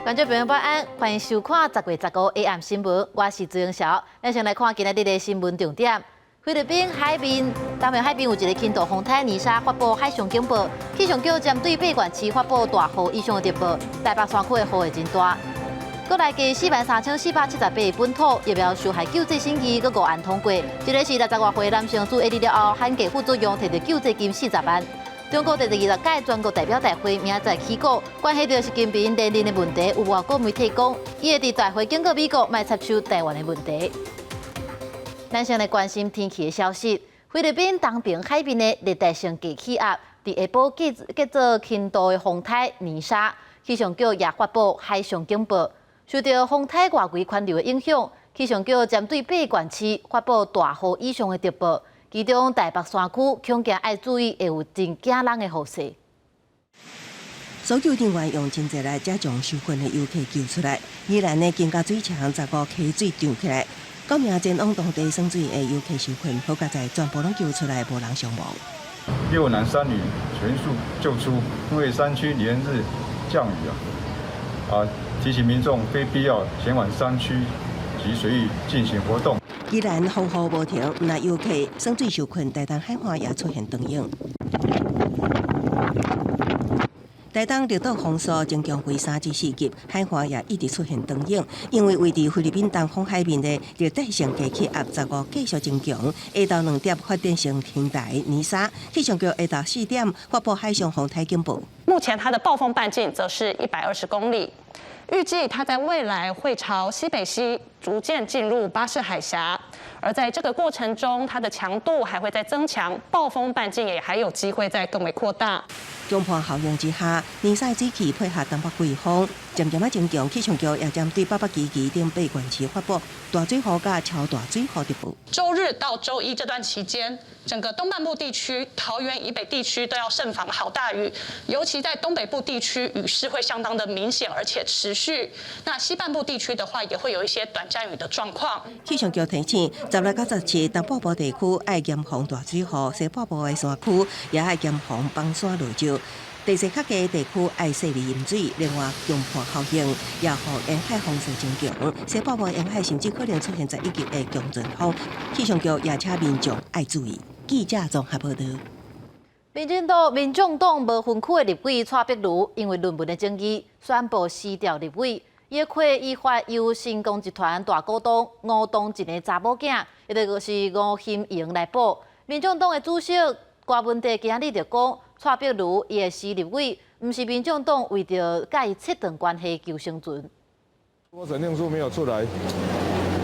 观众朋友晚安，欢迎收看10月15 AM 新闻，我是朱永晓。咱先来看今日的新闻重点。菲律宾海面有一个轻度风台泥沙发布海上警报，气象局针对八县市发布大雨以上的特报，台北山区的雨会真大。国内计43478本土疫苗受害救济审议，搁5案通过。这个是60多岁男性注射了后，罕见副作用，摕到救济金40万。中国第26届全国代表大会明仔载起稿，关系到习近平连任的问题，有外国媒体讲，伊会伫大会警告美国，莫插手台湾的问题。咱先来关心天气的消息。菲律宾东边海面的热带性低气压，伫下晡结做轻度的风台泥沙，气象局也发布海上警报。受到风台外围环流的影响，气象局针对8县市发布大雨以上的特报。其中台北山区恐惊要注意会有真惊人的雨势。搜救人员用真济力才将受困的游客救出来。宜兰的金家水墙15溪水涨起来，9名前往当地耍水的游客受困，好在全部拢救出来，无人伤亡。6男3女全数救出，因为山区连日降雨提醒民众非必要前往山区及水域进行活动。宜兰风雨无停，那游客耍水受困，台东海岸也出现灯影。台东热岛风速增强为3至4级，海岸也一直出现灯影。因为位于菲律宾东方海面的热带性低气压15继续增强，下昼2点发展成天台泥沙。气象局下昼4点发布海上风台警报。目前它的暴风半径则是120公里。预计它在未来会朝西北西逐渐进入巴士海峡，而在这个过程中，它的强度还会再增强，暴风半径也还有机会再更为扩大。强波效应之下，泥沙水汽配合东北季风，渐渐增强。气象局也针对北基等8县市发布大水雨甲超大水雨特报。周日到周一这段期间，整个东半部地区、桃园以北地区都要慎防好大雨，尤其在东北部地区雨势会相当的明显，而且持续。那西半部地区的话，也会有一些短暂雨的状况。气象局提醒，10到17东北部地区爱严防大水雨，西北部的山区也爱严防崩山落石。地势较低的地区爱细微淹水，另外强波效应也予沿海风势增强，西北部沿海甚至可能出现11级的强阵风。气象局也请民众爱注意。记者综合报道。民众党无分区的立委蔡壁如，因为论文的争议，宣布辞掉立委。伊会依法由成功集团大股东吴东进的查某囝，也就是吴欣盈来补。民众党的主席郭文德今日就讲，蔡壁如伊的辞立委，毋是民众党为着甲伊切断关系求生存。如果审定书没有出来，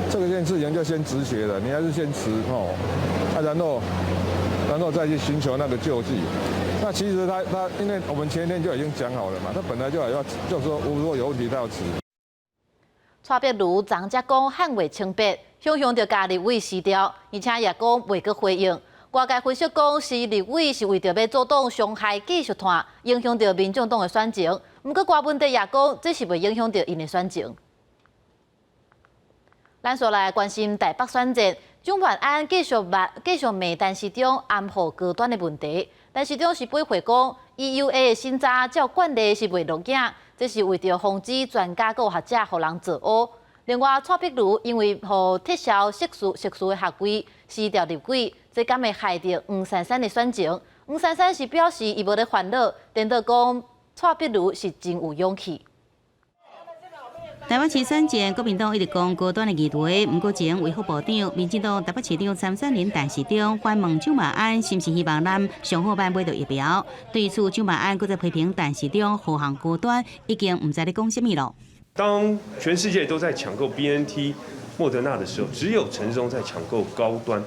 这件事情就先止血了，你还是先辞然后再去寻求那个救济。那其实他，因为我们前天就已经讲好了嘛，他本来就要，就是说如果有问题他要辞。蔡壁如昨才讲捍卫清白，想着家立委辞掉，而且也讲袂阁回应。外界分析讲，是立委是为着要阻挡伤害继续团，影响到民众党的选情。不过郭文德也讲，这是袂影响到因的选情。咱所来关心台北选战，蒋万安继续骂陈市长暗号高端的问题。陈市长是背回讲 ，EUA 的审查照惯例是袂录影，这是为着防止专家和学者互人造污。另外，蔡壁如因为互撤销硕士的学位，辞掉立委，这敢会害着黄珊珊的选情？黄珊珊是表示伊无咧烦恼，颠倒讲蔡壁如是真有勇气。台北市选战，国民党一直讲高端的议题，不过前卫福部长、民进党台北市长参选人陈市长反问蒋万安，是不是希望咱上好版买到疫苗？对此，蒋万安搁在批评陈市长何行高端，已经唔知咧讲什么咯。当全世界都在抢购 BNT、莫德纳的时候，只有陈时中在抢购高端，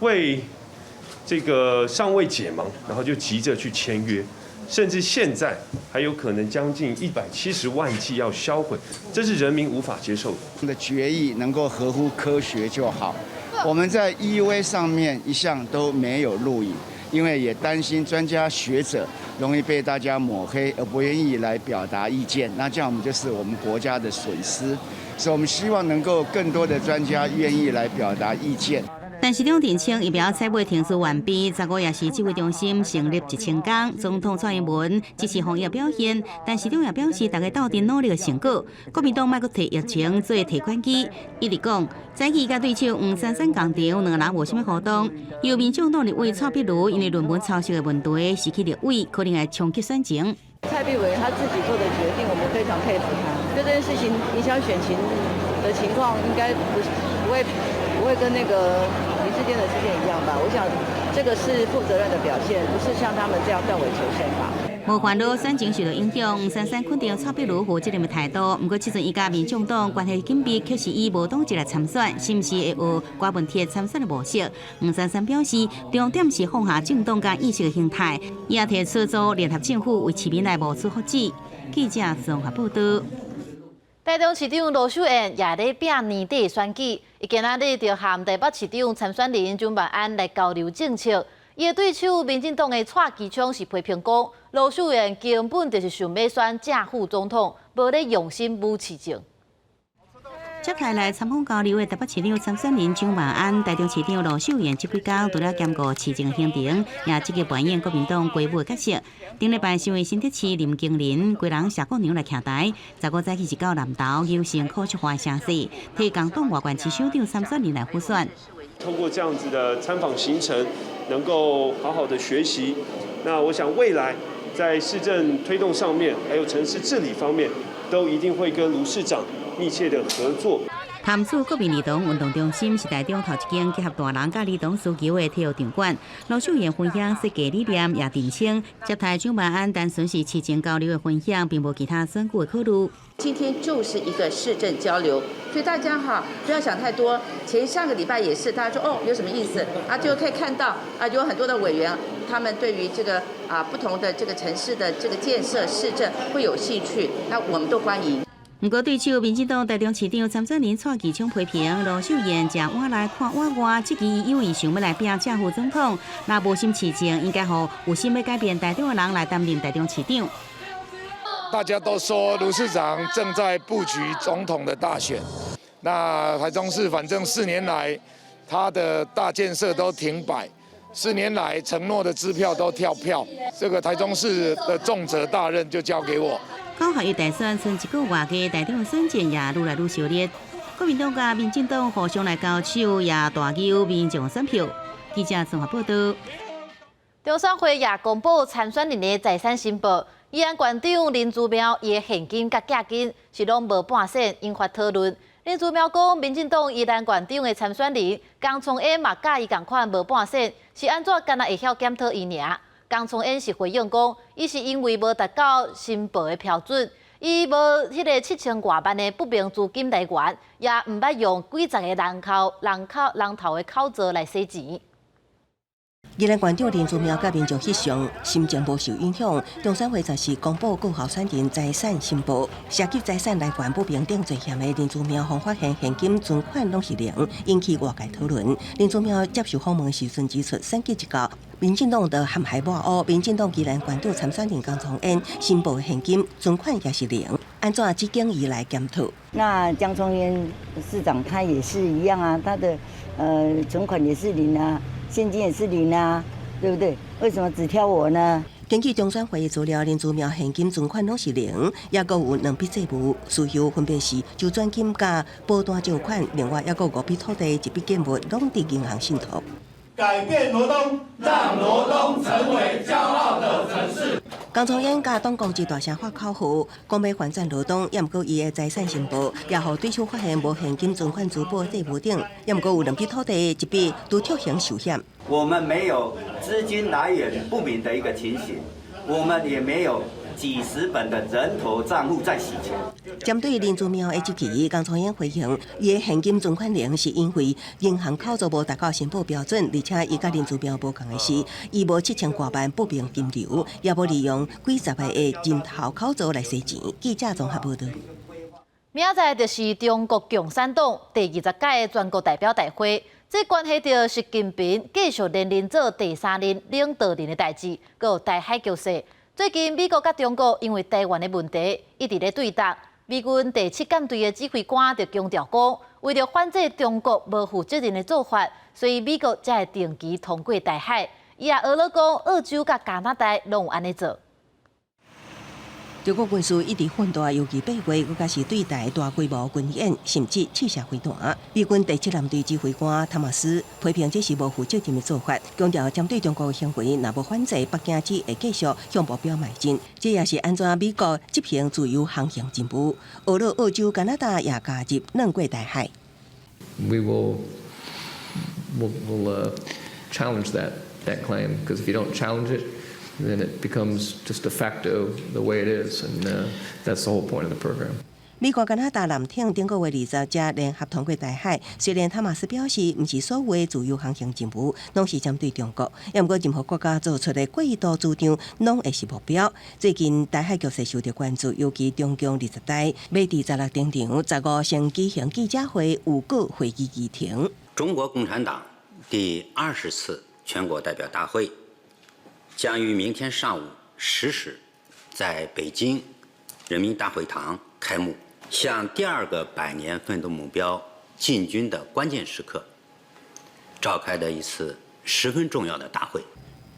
为这个尚未解盲，然后就急着去签约。甚至现在还有可能将近170万剂要销毁，这是人民无法接受的决议能够合乎科学就好。我们在 EUA 上面一向都没有录影，因为也担心专家学者容易被大家抹黑，而不愿意来表达意见。那这样我们就是我们国家的损失。所以我们希望能够更多的专家愿意来表达意见。但但市长澄清，疫苗采买程序完毕，15也是指挥中心成立1000天，总统蔡英文支持防疫表现，但市长也表示，大家斗阵努力的成果。国民党莫阁摕疫情做提款机，一直讲早起甲对手黄珊珊工厂两个人无什么互动。由民众党立委蔡壁如因为论文抄袭的问题失去立委，可能会冲击选情。蔡壁委他自己做的决定，我们非常佩服他。就这件事情影响选情的情况，应该不会跟那个林志坚的事件一样吧？我想这个是负责任的表现，不是像他们这样断尾求生吧。无烦恼选情受到影响，珊珊肯定蔡壁如负责任的态度。不过，这阵伊甲民众党关系紧密，却是以无党籍来参选，是毋是会有瓜问题参选的模式？黄珊珊表示，重点是放下政党甲意识的形态，伊也提出组联合政府为市民来谋取福祉。记者综合报道。台中市长罗秀燕也咧拼年底选举，伊今仔日就和台北市长参选人蒋万安来交流政策。伊的对手民进党的蔡其昌是批评讲，罗秀燕根本就是想要选正副总统，无咧用心舞市政。接下来参访交流的台北市长参选人蒋万安、台中市长罗秀燕这几天除了兼顾市政行程，也积极扮演国民党规务的角色。顶礼拜身为新北市林经理，规人下过娘来徛台，15早起是到南投优胜科学化城市，替港党外县市首长参选人来辅选。通过这样子的参访行程，能够好好的学习。那我想未来在市政推动上面，还有城市治理方面，都一定会跟卢市长密切的合作。潭子国民儿童运动中心是台中头一间结合大人甲儿童需求的体育场馆。罗秀燕分享设计理念，也澄清接待蒋万安单纯是市政交流的分享，并无其他选举的考虑。今天就是一个市政交流，所以大家不要想太多。上个礼拜也是，大家说有什么意思啊？就可以看到有很多的委员，他们对于这个不同的这个城市的这个建设市政会有兴趣，那我们都欢迎。不过，对手民进党台中市长参选人蔡其昌批评罗秀燕食碗来看碗外，即期因为想要来拼正副总统，若无心市政，应该让有心要改变台中的人来担任台中市长。大家都说卢市长正在布局总统的大选，那台中市反正4年来他的大建设都停摆，4年来承诺的支票都跳票，这个台中市的重责大任就交给我。高学历大选剩1个月，台中的选战也愈来愈激烈。国民党甲民进党互相来交手，也大揪民众选票。记者综合报道。中选会也公布参选人的财产申报，议案县长林姿妙伊的现金甲价金是拢无半仙，引发讨论。林姿妙讲，民进党宜兰县长的参选人江聪恩嘛甲伊共款无半仙，是安怎干那会晓检讨伊尔？江聪恩是回应讲，伊是因为无达到申报的标准，伊无迄个7000多万的不明资金来源，也毋捌用几十个人头的口罩来洗钱。宜兰县长林姿妙甲民众翕相，心情无受影响。中选会就是公布各候选人财产申报，涉及财产来源不明等罪嫌的林姿妙，方发现现金存款拢是零，引起外界讨论。林姿妙接受访问时阵指出，选举一到，民进党的陷害抹黑，民进党宜兰县长参选人江聪恩申报的现金存款也是零，安怎只经伊来检讨？那江聪恩市长他也是一样啊，他的存款也是零啊。现金也是零啊，对不对？为什么只挑我呢？根据中选会的资料，林姿妙现金存款拢是零，也阁有2笔债务，需求分别是周转金甲保单借款，另外也阁5笔土地、1笔建物拢伫银行信托。改变罗东，让罗东成为骄傲的城市。江聪恩甲党公一大声发口号，讲要反战罗东，也毋过伊的财产申报，也互对手发现无现金存款、珠宝、债务等，也毋过有2笔土地、1笔都特刑受险。我们没有资金来源不明的一个情形，我们也没有几10本的人头账户在洗钱。针对林姿妙的这期，江聪恩回应，伊的现金存款零是因为银行口座无达到申报标准，而且伊甲林姿妙无共的是，伊无7000多万不明金流，也无利用几十个的人头口座来洗钱。记者综合报道。明仔载就是中国共产党第20届的全国代表大会，这关系到习近平继续连任做第3任领导人的代志，佮台海局势。最近美国甲中国因为台湾的问题一直咧对答，美军第7舰队的指挥官就强调讲，为了反制中国无负责任的做法，所以美国才会定期通过台海。伊也俄勒讲，澳洲甲加拿大拢有安尼做。中国军事一直奋斗，尤其8月，更加是对台大规模军演，甚至试射飞弹。美军第7舰队指挥官塔马斯批评这是无负责任的做法，强调针对中国的行为，若无反制，北京只会继续向目标迈进。这也是安怎美国执行自由航行进步，俄罗澳洲、加拿大也加入软过台海。We will challenge that claim, because if you don't challenge it, then it becomes just de facto the way it is, and that's the whole point of the program. 美国、加拿大艦艇頂個月20日聯合通過台海，雖然塔馬斯表示，唔是所有的自由航行任務攏是針對中國，也毋過任何國家做出的過度主張，攏會是目標。最近台海局勢受到關注，尤其中共20大要伫16點場15先舉行記者會，有個會議議程。中國共產黨第20次全國代表大會將於明天上午10時在北京人民大會堂開幕。向第2個100年奮鬥目標進軍的關鍵時刻，召開的一次十分重要的大會。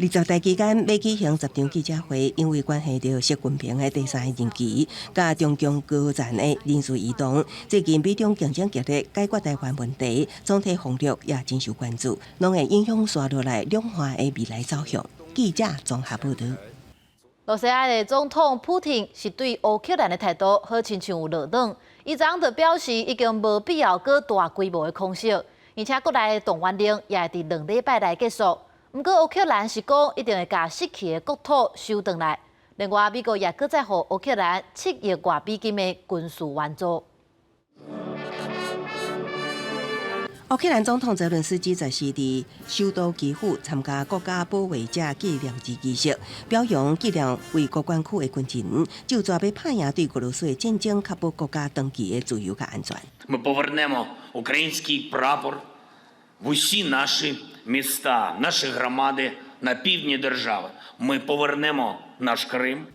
20大期間要舉行10場記者會，因為關係到習近平的第3個任期，加中共高層的人事異動，最近美中競爭激烈，解決台灣問題，總體風力也真受關注，攏會影響下落來兩岸的未來走向。記者綜合報道。羅西亞的總統普廷是對烏克蘭的態度好親像有落冷，伊昨昏就表示已經無必要過大規模的空襲，而且國內的動員令也會佇2禮拜內結束。不過烏克蘭是講一定會將失去的國土收回來。另外，美國也閣再予烏克蘭7億外美金的軍事援助。烏克蘭總統澤倫斯基在伫首都基輔參加國家保衛者紀念日儀式，表揚紀念為國關區的軍人，就抓要拍贏對俄羅斯的戰爭，確保國家長期的自由和安全。Ми повернемо український прапор в усі наші міста, наші громади на півдні держави. Ми повернемо наш Крим.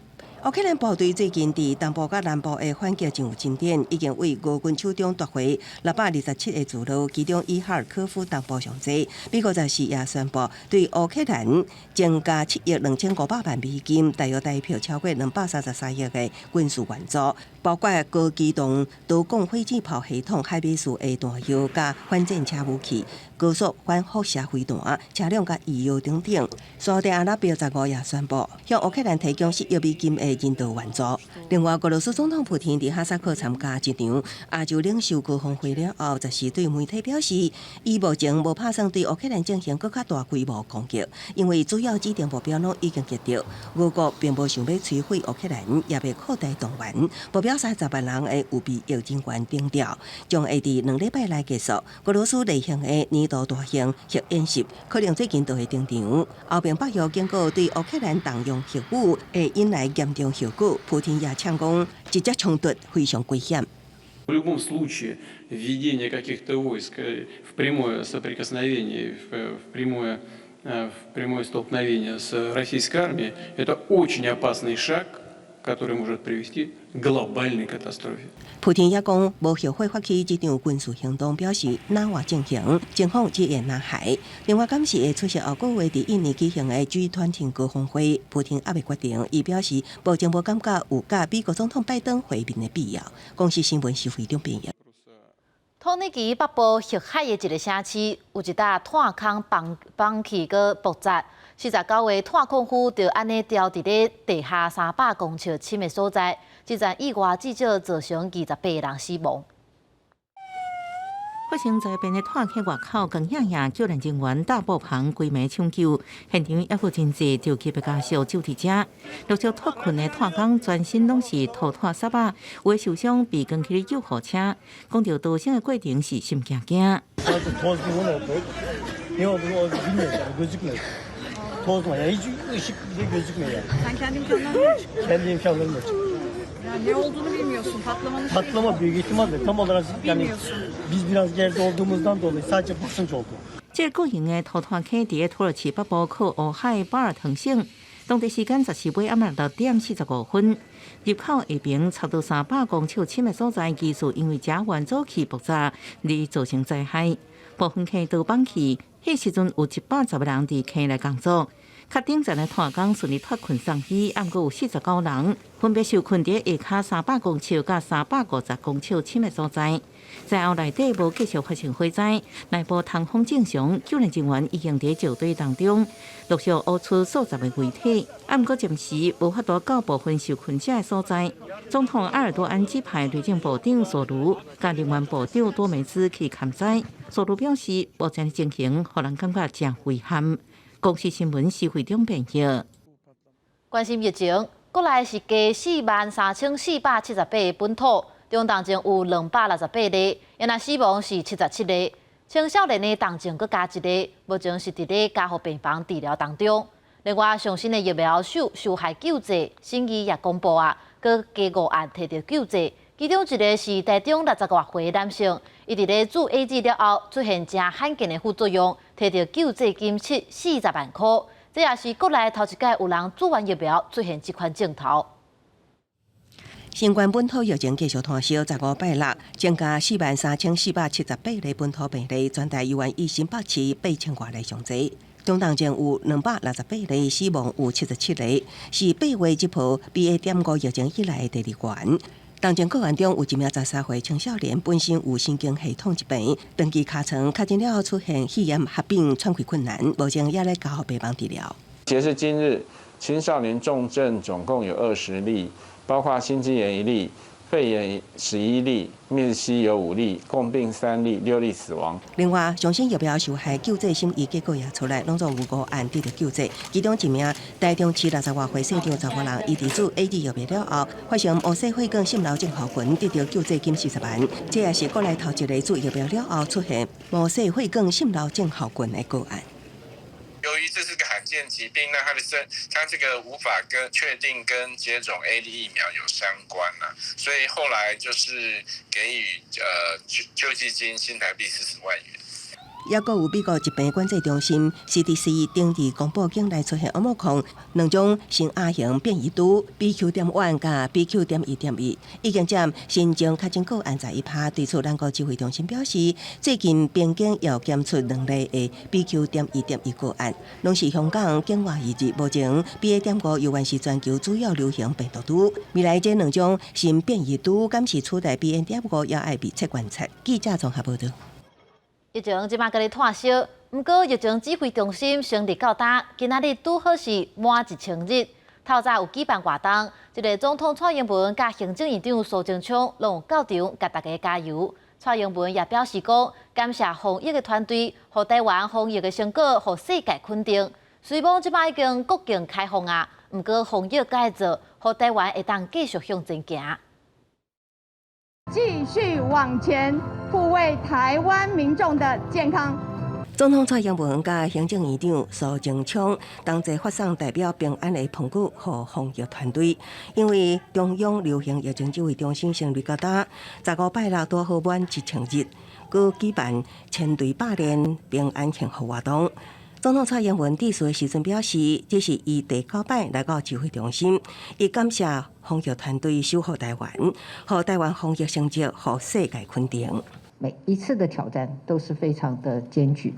烏克蘭部隊最近伫東部甲南部的反擊真有進展，已經為俄軍手中奪回627個自路，其中以哈爾科夫東部上濟。美國在4日宣布對烏克蘭增加7億2500萬美金，大約代表超過233億的軍事援助，包括高機動多管火箭炮系統、海馬斯的彈藥甲反戰車武器、高速反輻射飛彈、車輛甲醫藥等等。沙特阿拉伯15日宣布向烏克蘭提供10億美金的人道援助。另外，俄羅斯總統普廷伫哈薩克參加一場亞洲領袖高峰會了後，就是對媒體表示，伊目前無打算對烏克蘭進行更較大規模攻擊，因為主要指定目標攏已經擊掉。俄國並無想要摧毀烏克蘭，也未擴大動員，目標30萬人的有備役人員定調，將會伫2禮拜內結束。俄羅斯例行的年度大型核演習，可能最近就會登場。後邊北約經過對烏克蘭動用核武，會引來嚴重後果。普廷也嗆講，直接衝突非常危險。В любом случае, введение каких-то войск в прямое соприкосновение, в прямое столкновение с российской армией, это очень опасный шаг, который может привести к глобальной катастрофе. 普廷也講，無後悔發起這場軍事行動，表示哪話進行，前方只會南海。另外，今次會出席後個月伫印尼舉行的 G20 高峰會，普廷還未決定，伊表示目前無感覺有甲美國總統拜登會面的必要。公司新聞是非常便宜。土耳其北部黑海的一個城市，有一笪炭坑崩起個爆炸。49個炭礦區就安尼掉佇咧地下300公尺深的所在，這陣意外至少造成28人死亡。發生在邊的炭坑外口，更響應救援人員大步棚歸暝搶救，現場也有真濟着急的家屬救替者。陸續脫困的炭工全身攏是塗炭沙巴，有的受傷被扛去救護車，講到逃生的過程是心驚驚。Tozma hiç ışık bile gözükmüyor yani. Sen kendin imkanlarını mı çıktın? Kendi imkanlarımla çıktım. Yani ne olduğunu bilmiyorsun, patlamanın patlama büyük ihtimalle tam olarak yani biz biraz geride olduğumuzdan dolayı sadece basınç oldu. 這個型的塗炭坑佇土耳其北部靠烏海巴爾騰省，当地时间14尾暗6點45分，入口下邊差不多300公尺深的所在，技術因為甲烷早期爆炸而造成災害。部分溪道放棄，迄時陣有110個人佇溪內工作。較頂站的拖工順利脫困上去，暗過有49人，分別受困伫下骹300公尺甲350公尺深的所在。在後內底無繼續發生火災，內部通風正常，救援人員已經佇救隊當中，陸續挖出數十個遺體。暗過暫時無法度到部分受困者的所在。總統埃爾多安指派內政部長索魯甲人員部長多美茲去勘災。索魯表示，目前的情形讓人感覺真遺憾。公視新聞是會長編輯。關心疫情，國內是加43478個本土，中當前有268例，因那死亡是77例。青少年的當前佫加1例，目前是佇咧加護病房治療當中。另外，上新的疫苗受害救濟，審議也公布啊，佫加5案摕到救濟，其中一個是台中60多歲男性，伊佇咧注 AZ 了後出現真罕見的副作用，摕到救濟金40萬塊。這也是國內頭一屆有人注完疫苗出現這款症頭。新冠本土疫情繼續炭燒，15拜6增加43478例本土病例，全台醫院醫生保持8000多例上濟。中當前有268例，死亡有77例，是8月這波 BA.5 疫情以來的第2源。當前個案中有1名13歲青少年，本身有神經系統疾病，長期尻床確診了出現肺炎合併喘氣困難，目前也在加護病房治療。截至今日，青少年重症總共有20例，包括心肌炎1例。肺炎11例，面息有5例，共病3例，6例死亡。另外，上新疫苗受害救濟審議結果也出來，攏總有5案得到救濟，其中1名台中市60多歲姓張查某人，伊佇注 AZ 疫苗了後，發生烏色血管滲漏症候群，得到救濟金40萬。這也是國內頭一個注疫苗了後出現烏色血管滲漏症候群的個案。由於這是個罕見疾病，那它這個無法確定跟接種 AZ 疫苗有相關啦，所以後來就是給予救濟金新台幣40萬元。也閣有美國疾病管制中心 CDC 定期公布境內出現奧密克戎2種新亞型變異株 BQ.1 甲 BQ.1.1，已經佔新增確診個案11%。對此，咱國指揮中心表示，最近邊境又檢出2例的 BQ.1.1 個案，攏是香港境外移入。目前 BA.5 猶原是全球主要流行病毒株，未來這2種新變異株敢是取代 BA.5 也愛密切觀察。記者綜合報道。疫情即馬佮咧炭燒，不過疫情指揮中心成立到今，今仔日拄好是滿1000日。透早有舉辦活動，一個總統蔡英文甲行政院長蘇貞昌攏有到場，甲大家加油。蔡英文也表示講，感謝防疫嘅團隊，互台灣防疫嘅成果，互世界肯定。雖講即馬已經國境開放啊，不過防疫該會做，互台灣會當繼續向前行。繼續往前，護衛台灣民眾的健康。總統蔡英文甲行政院長蘇貞昌同齊發送代表平安的澎鼓予防疫團隊，因為中央流行疫情指揮中心成立到今，15拜6拄好滿1000日，佮舉辦千隊百練平安慶賀活動。總統蔡英文致辭時陣表示，這是伊第9擺來到指揮中心，伊感謝防疫團隊守護台灣，和台灣防疫成績和世界肯定。每一次的挑戰都是非常的艱鉅，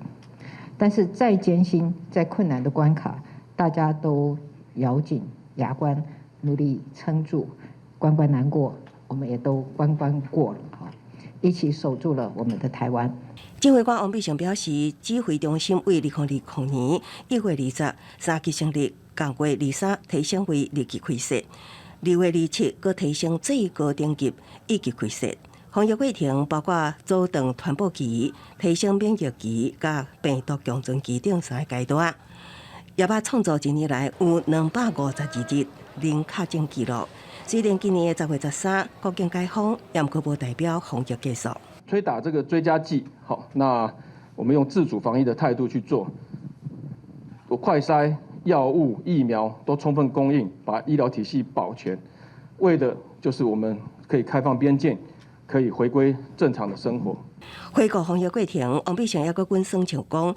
但是再艱辛、再困難的關卡，大家都咬緊牙關，努力撐住，關關難過，我們也都關關過了，一起守住了我們的台灣。指揮官王必勝表示，指揮中心為2020年1月23日成立，同月23提升為2級開設，2月27佮提升最高等級1級開設。防疫過程包括阻斷傳播期、提升免疫期、甲病毒共存期等3個階段。也把創造1年來有252日零確診記錄。雖然今年10月13國境開放，也毋過無代表防疫結束。推打這個追加劑，好，那我們用自主防疫的態度去做，有快篩、藥物、疫苗都充分供應，把醫療體系保全，為的就是我們可以開放邊境，可以回歸正常的生活。回顧防疫過程，王必勝也閣阮孫笑講，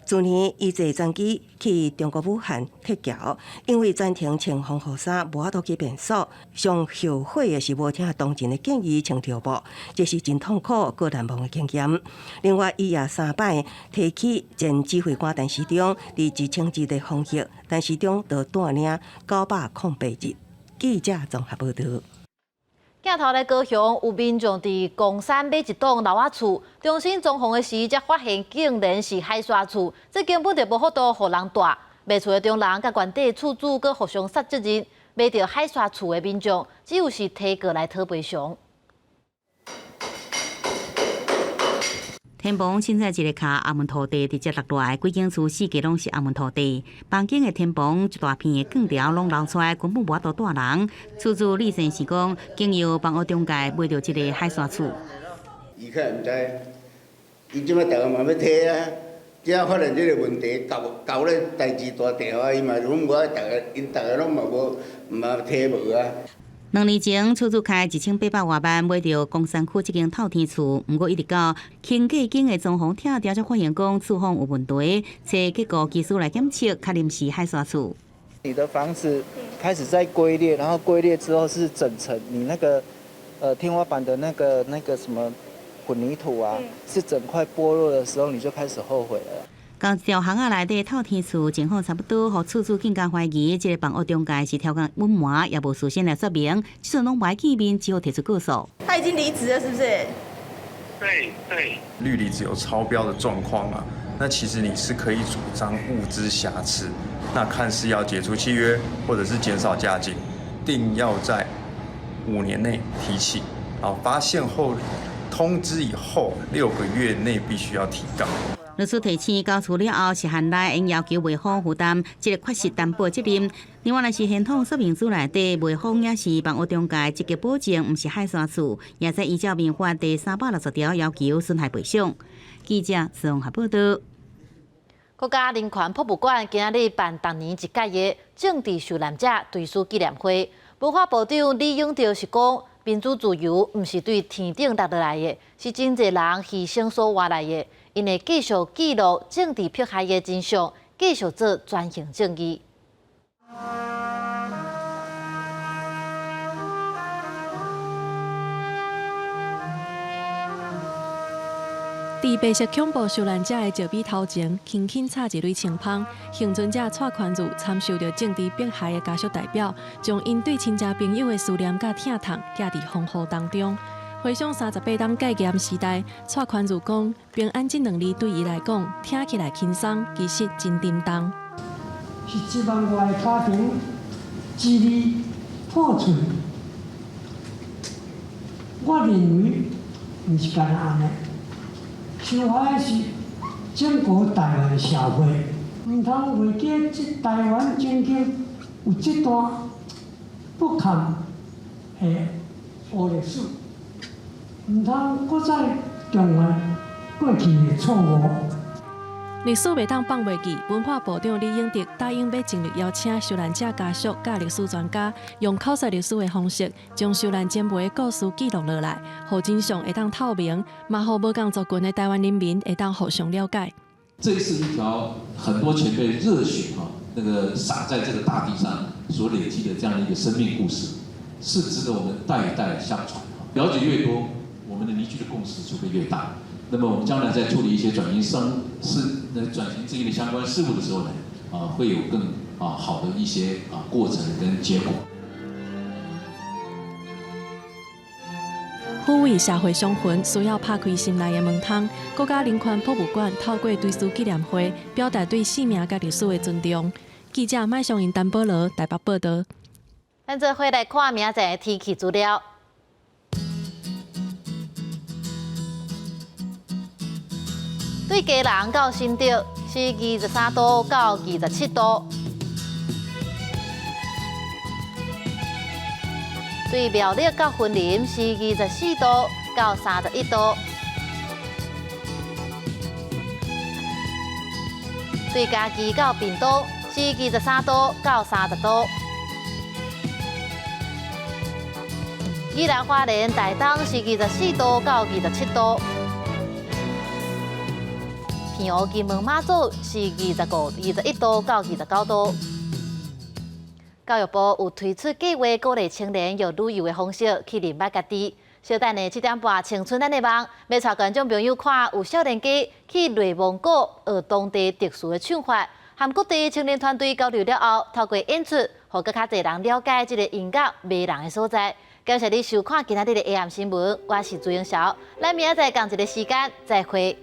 去年，伊坐专机去中国武汉撤侨，因为专程穿防护衫，无法度去便所。上后悔的是无听同情的建议穿条布，这是真痛苦、个难忘的经验。另外，伊也3摆提起前指挥官陈时中伫1000日的防疫，陈时中就带领908日。记者综合报道。镜头在高雄，有民众伫公山买一栋老瓦厝，重新装潢的时，才发现竟然是海沙厝，这根本就无法度互人住。卖厝的中人甲原地厝主阁互相杀责任，买到海沙厝的民众，只有是提过来讨赔偿。天棚凊彩一个卡阿门土地，直接落来，几间厝四界拢是阿门土地。房间的天棚一大片的管条拢流出来，根本无法度住人。厝主李先是讲，经由房屋中介买到这个海沙厝。伊可能唔知，伊即摆逐个嘛要退啊，只要发现这个问题，搞咧代志大条啊，伊嘛拢无因逐个拢嘛退无啊。2年前，厝主开1800多万买到公山区这间透天厝，不过一直到经过经的装潢拆掉，才发现讲厝况有问题，结果技师来检测，确认是海沙厝。你的房子开始在龟裂，然后龟裂之后是整层，你那个天花板的那个什么混凝土啊，是整块剥落的时候，你就开始后悔了。到一条巷仔内底透天厝情况差不多，互厝主更加怀疑，这个房屋中介是挑工隐瞒，也无事先来说明，即阵拢无见面，只好提出告诉。他已经离职了，是不是？对。氯离子有超标的状况啊，那其实你是可以主张物资瑕疵，那看是要解除契约，或者是减少价金，定要在5年内提起，然后发现后通知以后6个月内必须要提告。律师提醒，交厝了后，是限内应要求卖方负担这个确实担保责任。另外，若是现场说明书内底卖方也是房屋中介积极保证，毋是海沙厝，也在依照民法第360条要求损害赔偿。记者综合报道。国家人权博物馆今日办当年一届的政治受难者追思纪念会，文化部长李永得是讲，民主自由毋是对天顶落来的，是真侪人牺牲所换来的。因会继续记录政治迫害的真相，继续做专项正义。伫白色恐怖受难者的石碑头前，轻轻插一蕊青芳。幸存者蔡宽如参受着政治迫害的家属代表，将因对亲戚朋友的思念甲疼痛寄伫风雨当中。回想38档戒严时代，蔡宽如讲，平安这2字对伊来讲，听起来轻松，其实真沉重。是7万外的家庭，支离破碎。我认为毋是干安尼，受害的是整个台湾的社会，毋通为记这台湾曾经有这段不堪的黑历史。唔通搁再重犯过去的错误。历史袂当放袂记，文化部长李永得答应要尽力邀请受难者家属甲历史专家，用考察历史的方式，将受难前辈的故事记录落来，互真相会当透明，嘛互无共族群的台湾人民会当互相了解。这是一条很多前辈热血洒在这个大地上所累积的这样的一个生命故事，是值得我们代代相传。了解越多，我们的凝聚的共识就会越大。那么我们将来在处理一些转型正义的相关事务的时候呢，会有更好的一些过程跟结果。抚慰社会伤痕，需要拍开心内的门窗。国家人权博物馆透过追思纪念会，表达对生命甲历史的尊重。记者麦尚英、陈保罗台北报道。咱做伙来看明仔载的天气资料。对家人到新竹是23度到27度，对苗栗到云林是24度到31度，对嘉义到屏东是23度到30度，宜兰花莲台东是24度到27度。天湖金门马祖是21度到29度。教育部有推出计划，鼓励青年用旅游的方式去认捌家己。小等下7点半，青春咱的梦，要带观众朋友看有少年家去内蒙古学当地特殊的唱法，和各地青年团队交流了后，透过演出，让更较侪人了解这个音乐迷人的所在。感谢你收看今仔日的 AM 新闻，我是朱英韶，咱明仔载同一个时间再会。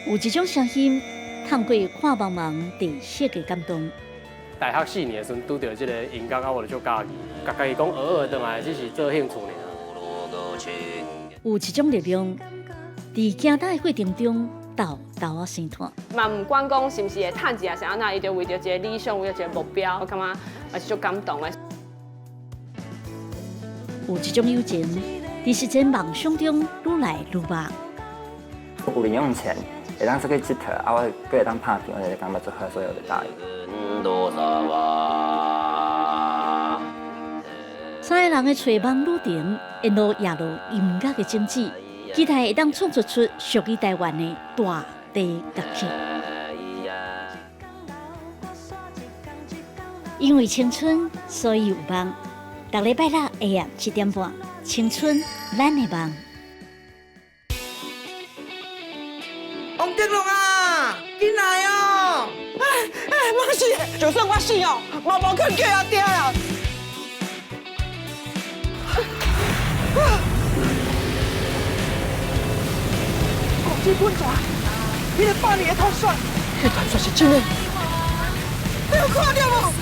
有一种声音，透过看茫茫地色的感动。大学4年的时阵，拄到这个音乐啊，我就足喜欢。家己讲偶尔倒来，只是做兴趣尔。有一种力量，在行单的过程中，斗啊生团。嘛，唔管讲是毋是会趁钱啊，啥那伊就为着一个理想，为着一个目标，我感觉也是足感动的。有一种友情，在实践梦想中愈来愈密。有零用钱。会当出去佚佗，啊，我佫会当拍片，我就感觉做好所有的答应。三个人的找梦旅程，沿路也路音乐的种子，期待会当创作出属于台湾的大地乐曲。因为青春，所以有梦。每礼拜六下午7点半，青春咱的梦。王德龙啊，进来哦！妈是，就算我死哦，嘛无肯叫阿爹啦。国际军团，你个8年的头选，迄团算是真的。你有看到无？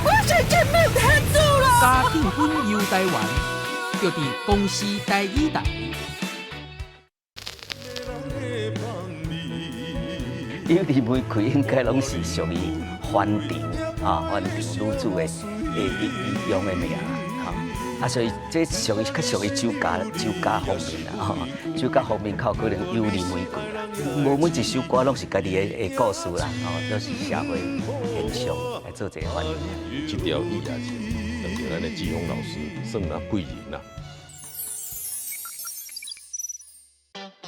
我真正没有天主了。家境本游台湾，就伫公司台语台。友谊玫瑰应该拢是属于番场番场女主的用的名所以这属于较属于酒家方面啦酒家方面靠可能友谊玫瑰啦，无每一首歌拢是家己的故事啦都是社会现象来做这个番场。这条意啊，等于咱的季风老师算那贵人啦。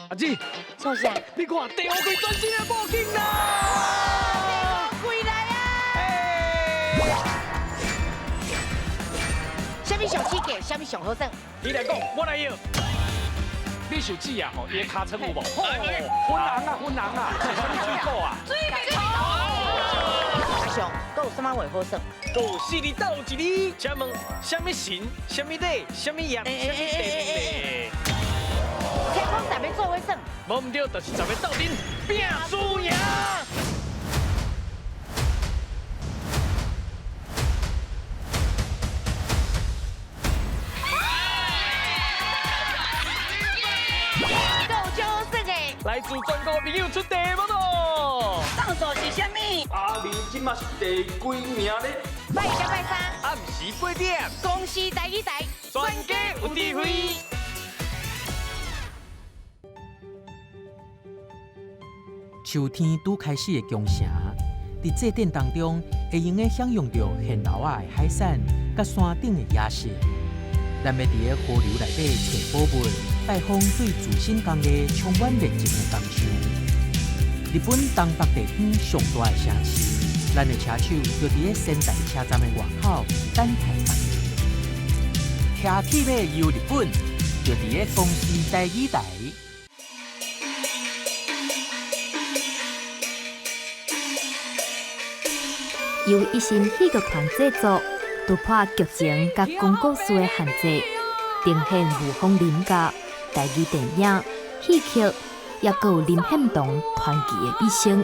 阿姊，坐下。你看第5季全新的布景啦！回来啊！什么上刺激，什么上好耍？你来讲，我来要。你手指啊，伊的尻川有无？粉红啊，是什么水果啊？水果。阿上，佮有什么话好耍？有4字斗1字，请问什么神？什么礼？什么盐？什么地？天空在要做伙耍，无唔对，就是十个斗阵拼输赢。够奖耍的，来自全国朋友出题无咯？倒数是啥物？阿明今嘛是第几名咧？拜1拜3，暗时8点，公司台语台，专家有智慧。秋天拄开始的强城，伫祭典当中会用的享用着现捞仔的海产，甲山顶的野色。咱要伫个河流内底找宝物，拜访对自身工艺充满热情的工厂。日本东北地区上大的城市，咱的车手就伫个仙台车站的外口等待访客。车起马游日本，就伫个公司台语台。由一心戏剧团制作，突破剧情甲广告词的限制，呈现吴峰林家台语电影、戏剧，也有林献堂传奇的一生。